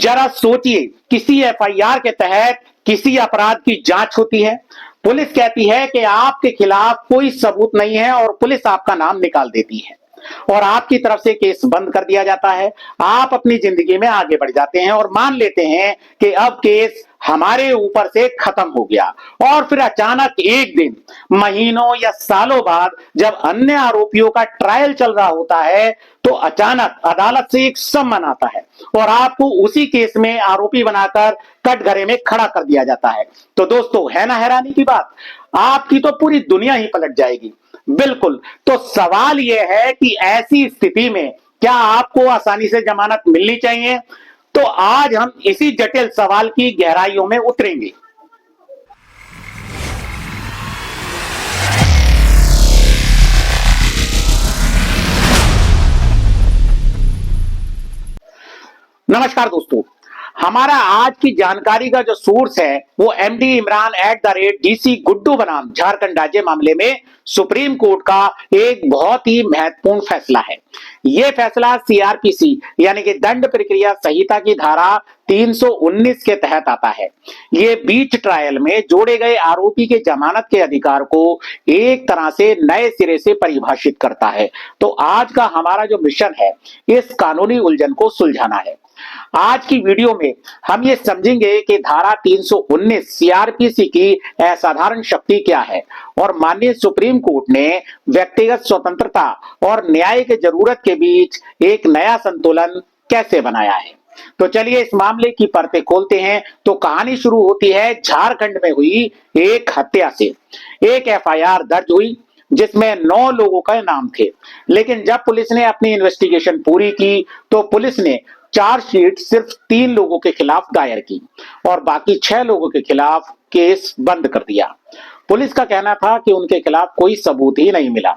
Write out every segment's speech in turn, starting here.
जरा सोचिए, किसी एफआईआर के तहत किसी अपराध की जांच होती है। पुलिस कहती है कि आपके खिलाफ कोई सबूत नहीं है और पुलिस आपका नाम निकाल देती है और आपकी तरफ से केस बंद कर दिया जाता है। आप अपनी जिंदगी में आगे बढ़ जाते हैं और मान लेते हैं कि अब केस हमारे ऊपर से खत्म हो गया। और फिर अचानक एक दिन, महीनों या सालों बाद जब अन्य आरोपियों का ट्रायल चल रहा होता है, तो अचानक अदालत से एक सम्मन आता है और आपको उसी केस में आरोपी बनाकर कटघरे में खड़ा कर दिया जाता है। तो दोस्तों, है ना हैरानी की बात? आपकी तो पूरी दुनिया ही पलट जाएगी। बिल्कुल। तो सवाल यह है कि ऐसी स्थिति में क्या आपको आसानी से जमानत मिलनी चाहिए? तो आज हम इसी जटिल सवाल की गहराइयों में उतरेंगे। नमस्कार दोस्तों, हमारा आज की जानकारी का जो सोर्स है वो एमडी इमरान @DC गुड्डू बनाम झारखंड राज्य मामले में सुप्रीम कोर्ट का एक बहुत ही महत्वपूर्ण फैसला है। यह फैसला सीआरपीसी यानी कि दंड प्रक्रिया संहिता की धारा 319 के तहत आता है। ये बीच ट्रायल में जोड़े गए आरोपी के जमानत के अधिकार को एक तरह से नए सिरे से परिभाषित करता है। तो आज का हमारा जो मिशन है, इस कानूनी उलझन को सुलझाना है। आज की वीडियो में हम ये समझेंगे कि धारा 319 सीआरपीसी की असाधारण शक्ति क्या है और माननीय सुप्रीम कोर्ट ने व्यक्तिगत स्वतंत्रता और न्याय की जरूरत के बीच एक नया संतुलन कैसे बनाया है। तो चलिए इस मामले की परतें खोलते हैं। तो कहानी शुरू होती है झारखंड में हुई एक हत्या से। एक एफआईआर दर्ज हुई जिसमें 9 लोगों का नाम थे, लेकिन जब पुलिस ने अपनी इन्वेस्टिगेशन पूरी की तो पुलिस ने चार्जशीट सिर्फ 3 लोगों के खिलाफ दायर की और बाकी 6 लोगों के खिलाफ केस बंद कर दिया। पुलिस का कहना था कि उनके खिलाफ कोई सबूत ही नहीं मिला।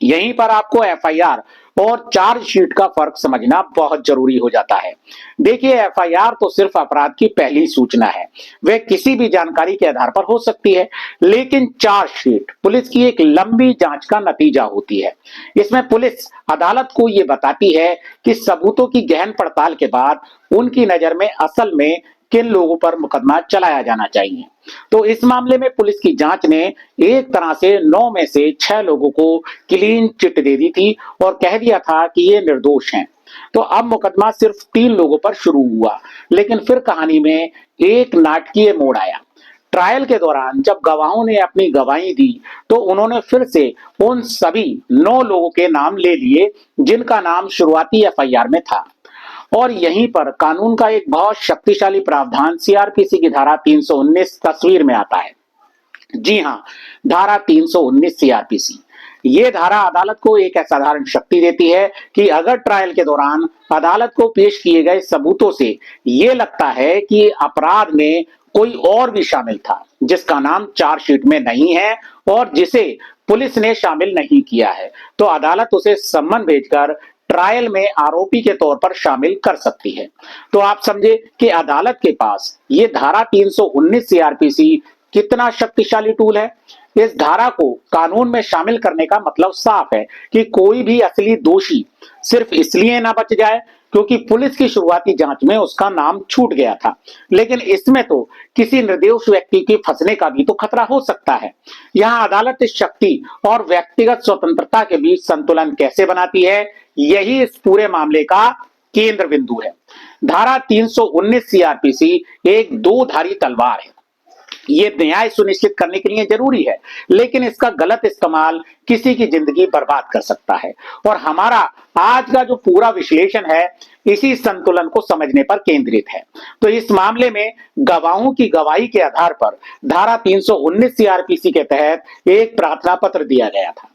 यहीं पर आपको एफआईआर और चार्जशीट का फर्क समझना बहुत जरूरी हो जाता है। देखिए, एफआईआर तो सिर्फ अपराध की पहली सूचना है, वह किसी भी जानकारी के आधार पर हो सकती है, लेकिन चार्जशीट पुलिस की एक लंबी जांच का नतीजा होती है। इसमें पुलिस अदालत को यह बताती है कि सबूतों की गहन पड़ताल के बाद उनकी नजर में असल में किन लोगों पर मुकदमा चलाया जाना चाहिए। तो इस मामले में पुलिस की जांच ने एक तरह से 9 में से 6 लोगों को क्लीन चिट दे दी थी और कह दिया था कि ये निर्दोष हैं। तो अब मुकदमा सिर्फ 3 लोगों पर शुरू हुआ, लेकिन फिर कहानी में एक नाटकीय मोड़ आया। ट्रायल के दौरान जब गवाहों ने अपनी गवाही दी तो उन्होंने फिर से उन सभी 9 लोगों के नाम ले लिए जिनका नाम शुरुआती एफआईआर में था। और यहीं पर कानून का एक बहुत शक्तिशाली प्रावधान सीआरपीसी की धारा 319 तस्वीर में आता है। जी हां, धारा 319 सीआरपीसी। ये धारा अदालत को एक असाधारण शक्ति देती है कि अगर ट्रायल के दौरान अदालत को पेश किए गए सबूतों से ये लगता है कि अपराध में कोई और भी शामिल था जिसका नाम चार्जशीट में नहीं है और जिसे पुलिस ने शामिल नहीं किया है, तो अदालत उसे सम्मन भेजकर ट्रायल में आरोपी के तौर पर शामिल कर सकती है। तो आप समझे कि अदालत के पास ये धारा 319 सीआरपीसी कितना शक्तिशाली टूल है। इस धारा को कानून में शामिल करने का मतलब साफ है कि कोई भी असली दोषी सिर्फ इसलिए ना बच जाए क्योंकि पुलिस की शुरुआती जांच में उसका नाम छूट गया था, लेकिन इसमें तो किसी निर्दोष व्यक्ति के फंसने का भी तो खतरा हो सकता है। यहाँ अदालत इस शक्ति और व्यक्तिगत स्वतंत्रता के बीच संतुलन कैसे बनाती है, यही इस पूरे मामले का केंद्र बिंदु है। धारा 319 सीआरपीसी एक 2 धारी तलवार है। ये न्याय सुनिश्चित करने के लिए जरूरी है, लेकिन इसका गलत इस्तेमाल किसी की जिंदगी बर्बाद कर सकता है। और हमारा आज का जो पूरा विश्लेषण है इसी संतुलन को समझने पर केंद्रित है। तो इस मामले में गवाहों की गवाही के आधार पर धारा 319 सीआरपीसी के तहत एक प्रार्थना पत्र दिया गया था।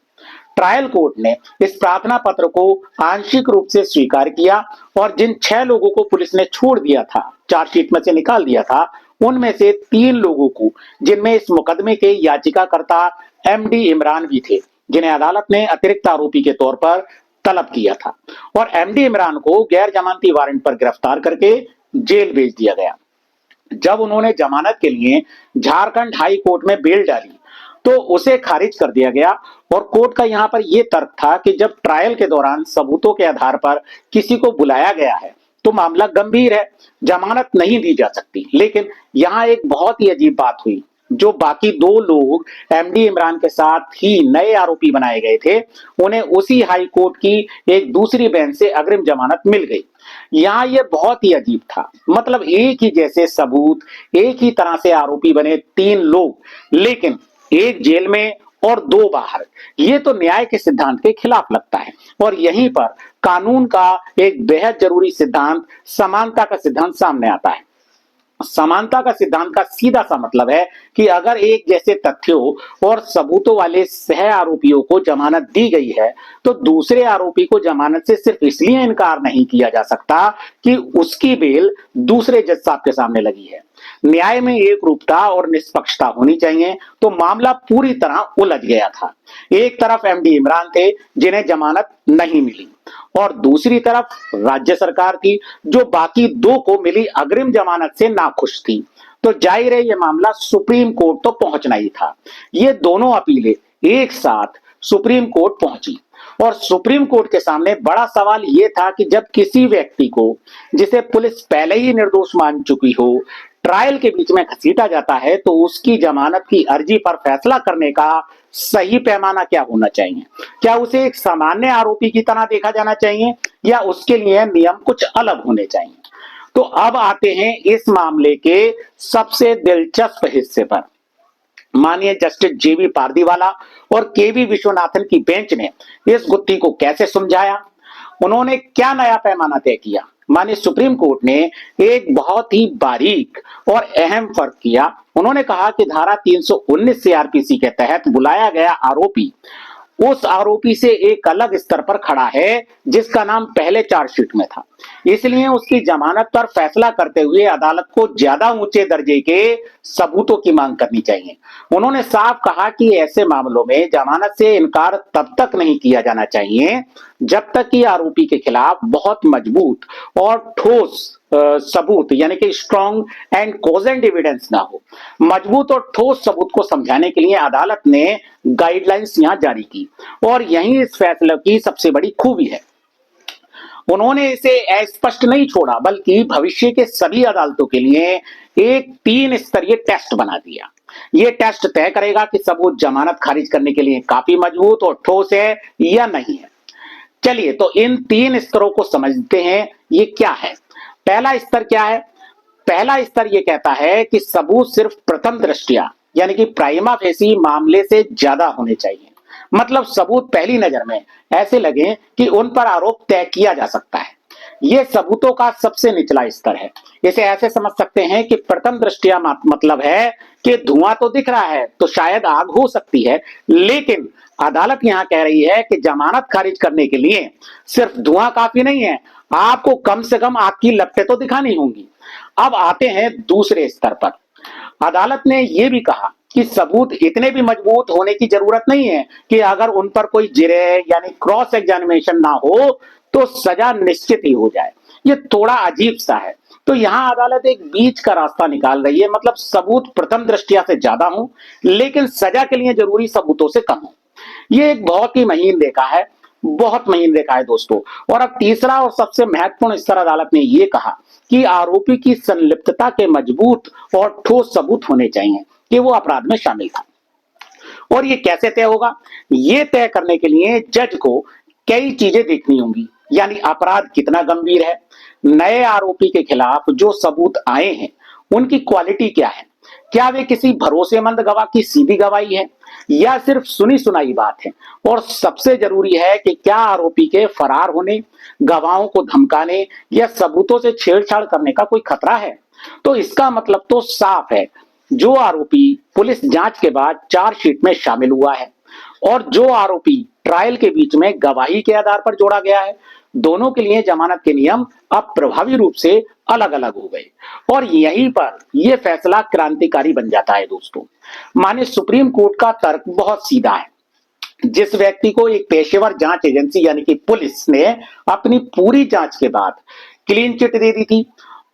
ट्रायल कोर्ट ने इस प्रार्थना पत्र को आंशिक रूप से स्वीकार किया और जिन 6 लोगों को पुलिस ने छोड़ दिया था, चार्जशीट में से निकाल दिया था, उनमें से 3 लोगों को, जिनमें इस मुकदमे के याचिकाकर्ता एमडी इमरान भी थे, जिन्हें अदालत ने अतिरिक्त आरोपी के तौर पर तलब किया था और एमडी इमरान को गैर जमानती वारंट पर गिरफ्तार करके जेल भेज दिया गया। जब उन्होंने जमानत के लिए झारखंड हाई कोर्ट में बेल डाली तो उसे खारिज कर दिया गया और कोर्ट का यहां पर यह तर्क था कि जब ट्रायल के दौरान सबूतों के आधार पर किसी को बुलाया गया है तो मामला गंभीर है, जमानत नहीं दी जा सकती। लेकिन यहां एक बहुत ही अजीब बात हुई, जो बाकी दो लोग एमडी इमरान के साथ ही नए आरोपी बनाए गए थे, उन्हें उसी हाई कोर्ट की एक दूसरी बेंच से अग्रिम जमानत मिल गई। यहां यह बहुत ही अजीब था। मतलब एक ही जैसे सबूत, एक ही तरह से आरोपी बने तीन लोग, लेकिन एक जेल में और दो बाहर। ये तो न्याय के सिद्धांत के खिलाफ लगता है। और यहीं पर कानून का एक बेहद जरूरी सिद्धांत, समानता का सिद्धांत सामने आता है। समानता का सिद्धांत का सीधा सा मतलब है कि अगर एक जैसे तथ्यों और सबूतों वाले सह आरोपियों को जमानत दी गई है, तो दूसरे आरोपी को जमानत से सिर्फ इसलिए इनकार नहीं किया जा सकता कि उसकी बेल दूसरे जज साहब के सामने लगी है। न्याय में एक रूपता और निष्पक्षता होनी चाहिए। तो मामला पूरी तरह उलझ गया था। एक तरफ एमडी इमरान थे, जिन्हें जमानत नहीं मिली, और दूसरी तरफ राज्य सरकार थी, जो बाकी दो को मिली अग्रिम जमानत से नाखुश थी। तो जाहिर है, यह मामला सुप्रीम कोर्ट तो पहुंचना ही था। ये दोनों अपीलें एक साथ सुप्रीम कोर्ट पहुंची, और सुप्रीम कोर्ट के सामने बड़ा सवाल यह था कि जब किसी व्यक्ति को, जिसे पुलिस पहले ही निर्दोष मान चुकी हो, ट्रायल के बीच में घसीटा जाता है, तो उसकी जमानत की अर्जी पर फैसला करने का सही पैमाना क्या होना चाहिए? क्या उसे एक सामान्य आरोपी की तरह देखा जाना चाहिए, या उसके लिए नियम कुछ अलग होने चाहिए? तो अब आते हैं इस मामले के सबसे दिलचस्प हिस्से पर। माननीय जस्टिस जेबी पारदीवाला और केवी विश्वनाथन की बेंच ने इस गुत्थी को कैसे सुलझाया, उन्होंने क्या नया पैमाना तय किया। माननीय सुप्रीम कोर्ट ने एक बहुत ही बारीक और अहम फर्क किया। उन्होंने कहा कि धारा 319 सीआरपीसी के तहत बुलाया गया आरोपी उस आरोपी से एक अलग स्तर पर खड़ा है, जिसका नाम पहले चार्जशीट में था। इसलिए उसकी जमानत पर फैसला करते हुए अदालत को ज्यादा ऊंचे दर्जे के सबूतों की मांग करनी चाहिए। उन्होंने साफ कहा कि ऐसे मामलों में जमानत से इनकार तब तक नहीं किया जाना चाहिए जब तक कि आरोपी के खिलाफ बहुत मजबूत और ठोस सबूत, यानी कि स्ट्रॉन्ग एंड कोजेंट एविडेंस ना हो। मजबूत और ठोस सबूत को समझाने के लिए अदालत ने गाइडलाइंस यहां जारी की, और यही इस फैसले की सबसे बड़ी खूबी है। उन्होंने इसे अस्पष्ट नहीं छोड़ा, बल्कि भविष्य के सभी अदालतों के लिए एक 3 स्तरीय टेस्ट बना दिया। यह टेस्ट तय करेगा कि सबूत जमानत खारिज करने के लिए काफी मजबूत और ठोस है या नहीं है। चलिए, तो इन 3 स्तरों को समझते हैं, ये क्या है। पहला स्तर क्या है? पहला स्तर यह कहता है कि सबूत सिर्फ प्रथम दृष्टया, यानी कि प्राइमा फेसी मामले से ज्यादा होने चाहिए। मतलब सबूत पहली नजर में ऐसे लगे कि उन पर आरोप तय किया जा सकता है। यह सबूतों का सबसे निचला स्तर है। इसे ऐसे समझ सकते हैं कि प्रथम दृष्टया मतलब है कि धुआं तो दिख रहा है, तो शायद आग हो सकती है, लेकिन अदालत यहां कह रही है कि जमानत खारिज करने के लिए सिर्फ धुआं काफी नहीं है, आपको कम से कम आग की लपटें तो दिखानी होंगी। अब आते हैं दूसरे स्तर पर। अदालत ने यह भी कहा कि सबूत इतने भी मजबूत होने की जरूरत नहीं है कि अगर उन पर कोई जिरे यानी क्रॉस एग्जामिनेशन ना हो तो सजा निश्चित ही हो जाए। ये थोड़ा अजीब सा है। तो यहां अदालत एक बीच का रास्ता निकाल रही है। मतलब सबूत प्रथम दृष्टया से ज्यादा हो, लेकिन सजा के लिए जरूरी सबूतों से कम हो। ये एक बहुत ही महीन रेखा है, बहुत महीन रेखा है दोस्तों। और अब तीसरा और सबसे महत्वपूर्ण स्तर अदालत ने यह कहा कि आरोपी की संलिप्तता के मजबूत और ठोस सबूत होने चाहिए कि वो अपराध में शामिल था। और ये कैसे तय होगा? ये तय करने के लिए जज को कई चीजें देखनी होंगी, यानी अपराध कितना गंभीर है, नए आरोपी के खिलाफ जो सबूत आए हैं उनकी क्वालिटी क्या है, क्या वे किसी भरोसेमंद गवाह की सीधी गवाही है या सिर्फ सुनी सुनाई बात है, और सबसे जरूरी है कि क्या आरोपी के फरार होने, गवाहों को धमकाने या सबूतों से छेड़छाड़ करने का कोई खतरा है। तो इसका मतलब तो साफ है, जो आरोपी पुलिस जांच के बाद चार्जशीट में शामिल हुआ है और जो आरोपी ट्रायल के बीच में गवाही के आधार पर जोड़ा गया है, दोनों के लिए जमानत के नियम अब प्रभावी रूप से अलग अलग हो गए। और यहीं पर यह फैसला क्रांतिकारी बन जाता है दोस्तों। माननीय सुप्रीम कोर्ट का तर्क बहुत सीधा है। जिस व्यक्ति को एक पेशेवर जांच एजेंसी यानी कि पुलिस ने अपनी पूरी जांच के बाद क्लीन चिट दे दी थी,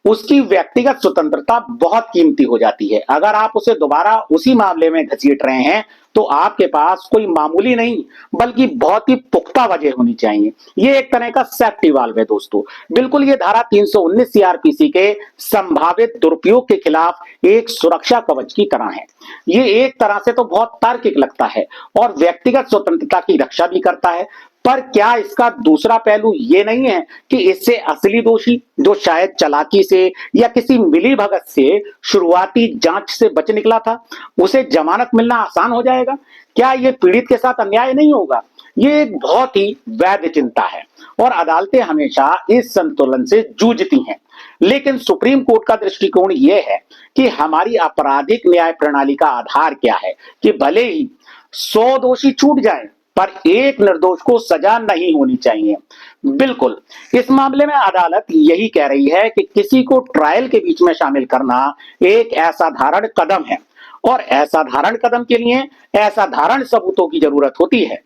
उसकी व्यक्तिगत स्वतंत्रता बहुत कीमती हो जाती है। अगर आप उसे दोबारा उसी मामले में घसीट रहे हैं तो आपके पास कोई मामूली नहीं बल्कि बहुत ही पुख्ता वजह होनी चाहिए। ये एक तरह का सेफ्टी वाल्व है दोस्तों। बिल्कुल ये धारा 319 सीआरपीसी के संभावित दुरुपयोग के खिलाफ एक सुरक्षा कवच की तरह है। ये एक तरह से तो बहुत तार्किक लगता है और व्यक्तिगत स्वतंत्रता की रक्षा भी करता है, पर क्या इसका दूसरा पहलू ये नहीं है कि इससे असली दोषी, जो शायद चालाकी से या किसी मिलीभगत से शुरुआती जांच से बच निकला था, उसे जमानत मिलना आसान हो जाएगा? क्या ये पीड़ित के साथ अन्याय नहीं होगा? ये एक बहुत ही वैध चिंता है और अदालतें हमेशा इस संतुलन से जूझती हैं। लेकिन सुप्रीम कोर्ट का दृष्टिकोण यह है कि हमारी आपराधिक न्याय प्रणाली का आधार क्या है कि भले ही 100 दोषी छूट जाएं, पर एक निर्दोष को सजा नहीं होनी चाहिए। बिल्कुल इस मामले में अदालत यही कह रही है कि किसी को ट्रायल के बीच में शामिल करना एक असाधारण कदम है और असाधारण कदम के लिए असाधारण सबूतों की जरूरत होती है।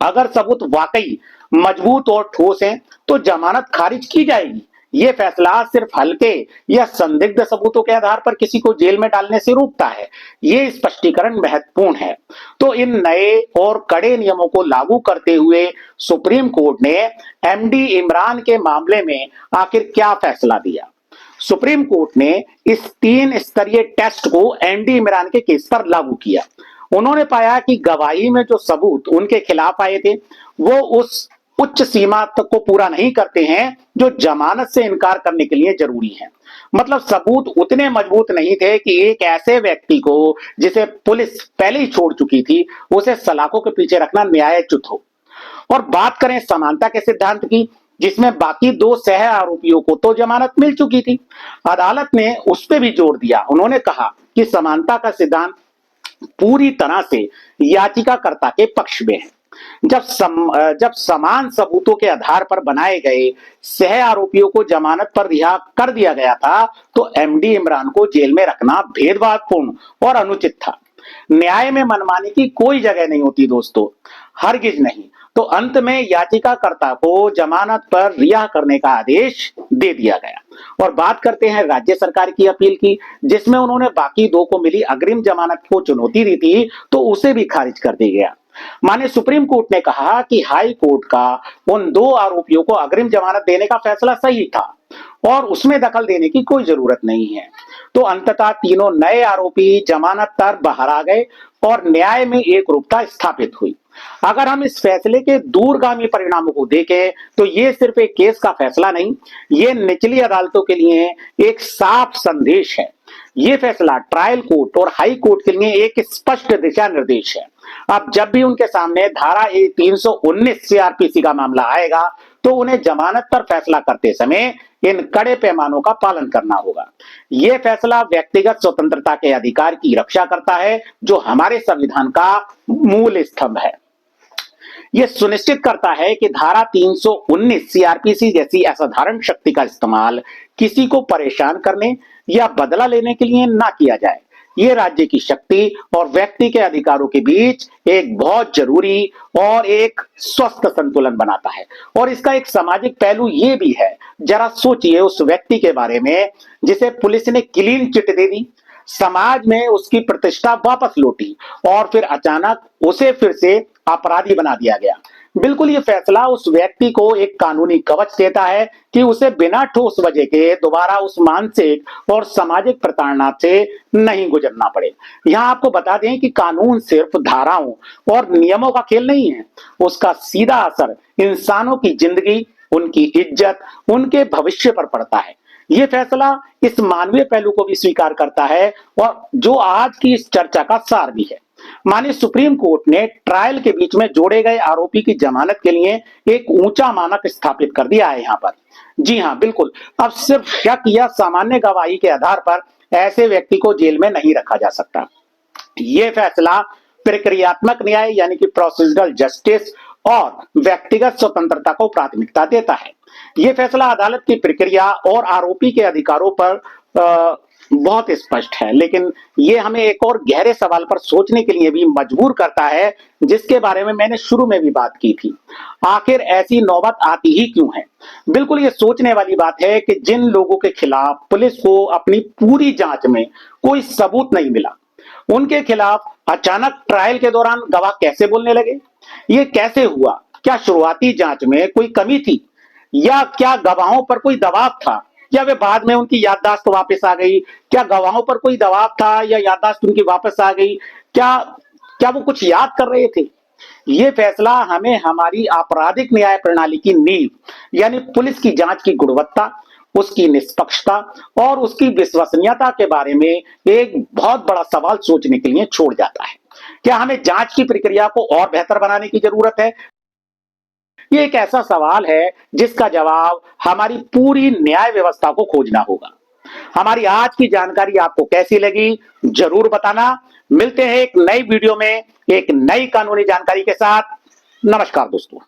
अगर सबूत वाकई मजबूत और ठोस हैं, तो जमानत खारिज की जाएगी। यह फैसला सिर्फ हल्के या संदिग्ध सबूतों के आधार पर किसी को जेल में डालने से रोकता है। यह स्पष्टीकरण महत्वपूर्ण है। तो इन नए और कड़े नियमों को लागू करते हुए सुप्रीम कोर्ट ने एमडी इमरान के मामले में आखिर क्या फैसला दिया? सुप्रीम कोर्ट ने इस 3 स्तरीय टेस्ट को एमडी इमरान के केस पर लागू किया। उन्होंने पाया कि गवाही में जो सबूत उनके खिलाफ आए थे वो उस उच्च सीमा तक को पूरा नहीं करते हैं जो जमानत से इनकार करने के लिए जरूरी है। मतलब सबूत उतने मजबूत नहीं थे कि एक ऐसे व्यक्ति को जिसे पुलिस पहले ही छोड़ चुकी थी, उसे सलाखों के पीछे रखना न्यायोचित हो। और बात करें समानता के सिद्धांत की, जिसमें बाकी 2 सह आरोपियों को तो जमानत मिल चुकी थी, अदालत ने उस पर भी जोर दिया। उन्होंने कहा कि समानता का सिद्धांत पूरी तरह से याचिकाकर्ता के पक्ष में है। जब समान सबूतों के आधार पर बनाए गए सह आरोपियों को जमानत पर रिहा कर दिया गया था, तो एमडी इमरान को जेल में रखना भेदभावपूर्ण और अनुचित था। न्याय में मनमानी की कोई जगह नहीं होती दोस्तों, हरगिज नहीं। तो अंत में याचिकाकर्ता को जमानत पर रिहा करने का आदेश दे दिया गया। और बात करते हैं राज्य सरकार की अपील की, जिसमें उन्होंने बाकी 2 को मिली अग्रिम जमानत को चुनौती दी थी, तो उसे भी खारिज कर दिया गया। माने सुप्रीम कोर्ट ने कहा कि हाई कोर्ट का उन 2 आरोपियों को अग्रिम जमानत देने का फैसला सही था और उसमें दखल देने की कोई जरूरत नहीं है। तो अंततः तीनों नए आरोपी जमानत पर बाहर आ गए और न्याय में एकरूपता स्थापित हुई। अगर हम इस फैसले के दूरगामी परिणामों को देखें, तो ये सिर्फ एक केस का फैसला नहीं, ये निचली अदालतों के लिए एक साफ संदेश है। ये फैसला ट्रायल कोर्ट और हाई कोर्ट के लिए एक स्पष्ट दिशा निर्देश है। अब जब भी उनके सामने धारा 319 सीआरपीसी का मामला आएगा, तो उन्हें जमानत पर फैसला करते समय इन कड़े पैमानों का पालन करना होगा। यह फैसला व्यक्तिगत स्वतंत्रता के अधिकार की रक्षा करता है, जो हमारे संविधान का मूल स्तंभ है। यह सुनिश्चित करता है कि धारा 319 सीआरपीसी जैसी असाधारण शक्ति का इस्तेमाल किसी को परेशान करने या बदला लेने के लिए ना किया जाए। ये राज्य की शक्ति और व्यक्ति के अधिकारों के बीच एक बहुत जरूरी और एक स्वस्थ संतुलन बनाता है। और इसका एक सामाजिक पहलू ये भी है, जरा सोचिए उस व्यक्ति के बारे में जिसे पुलिस ने क्लीन चिट दे दी, समाज में उसकी प्रतिष्ठा वापस लौटी और फिर अचानक उसे फिर से अपराधी बना दिया गया। बिल्कुल ये फैसला उस व्यक्ति को एक कानूनी कवच देता है कि उसे बिना ठोस वजह के दोबारा उस मानसिक और सामाजिक प्रताड़ना से नहीं गुजरना पड़े। यहाँ आपको बता दें कि कानून सिर्फ धाराओं और नियमों का खेल नहीं है, उसका सीधा असर इंसानों की जिंदगी, उनकी इज्जत, उनके भविष्य पर पड़ता है। यह फैसला इस मानवीय पहलू को भी स्वीकार करता है और जो आज की इस चर्चा का सार भी है। माने सुप्रीम कोर्ट ने ट्रायल के बीच में जोड़े गए आरोपी की जमानत के लिए एक ऊंचा मानक स्थापित कर दिया है यहाँ पर। जी हाँ, बिल्कुल। अब सिर्फ शक या सामान्य गवाही के आधार पर ऐसे व्यक्ति को जेल में नहीं रखा जा सकता। यह फैसला प्रक्रियात्मक न्याय यानी कि प्रोसीजरल जस्टिस और व्यक्तिगत स्वतंत्रता को प्राथमिकता देता है। यह फैसला अदालत की प्रक्रिया और आरोपी के अधिकारों पर बहुत स्पष्ट है, लेकिन यह हमें एक और गहरे सवाल पर सोचने के लिए भी मजबूर करता है, जिसके बारे में मैंने शुरू में भी बात की थी। आखिर ऐसी नौबत आती ही क्यों है? बिल्कुल ये सोचने वाली बात है कि जिन लोगों के खिलाफ पुलिस को अपनी पूरी जांच में कोई सबूत नहीं मिला, उनके खिलाफ अचानक ट्रायल के दौरान गवाह कैसे बोलने लगे? ये कैसे हुआ? क्या शुरुआती जांच में कोई कमी थी या क्या गवाहों पर कोई दबाव था या वे बाद में उनकी याददाश्त वापस आ गई? क्या गवाहों पर कोई दबाव था या याददाश्त उनकी वापस आ गई? क्या क्या वो कुछ याद कर रहे थे? ये फैसला हमें हमारी आपराधिक न्याय प्रणाली की नींव यानी पुलिस की जांच की गुणवत्ता, उसकी निष्पक्षता और उसकी विश्वसनीयता के बारे में एक बहुत बड़ा सवाल सोचने के लिए छोड़ जाता है। क्या हमें जांच की प्रक्रिया को और बेहतर बनाने की जरूरत है? ये एक ऐसा सवाल है जिसका जवाब हमारी पूरी न्याय व्यवस्था को खोजना होगा। हमारी आज की जानकारी आपको कैसी लगी जरूर बताना। मिलते हैं एक नई वीडियो में एक नई कानूनी जानकारी के साथ। नमस्कार दोस्तों।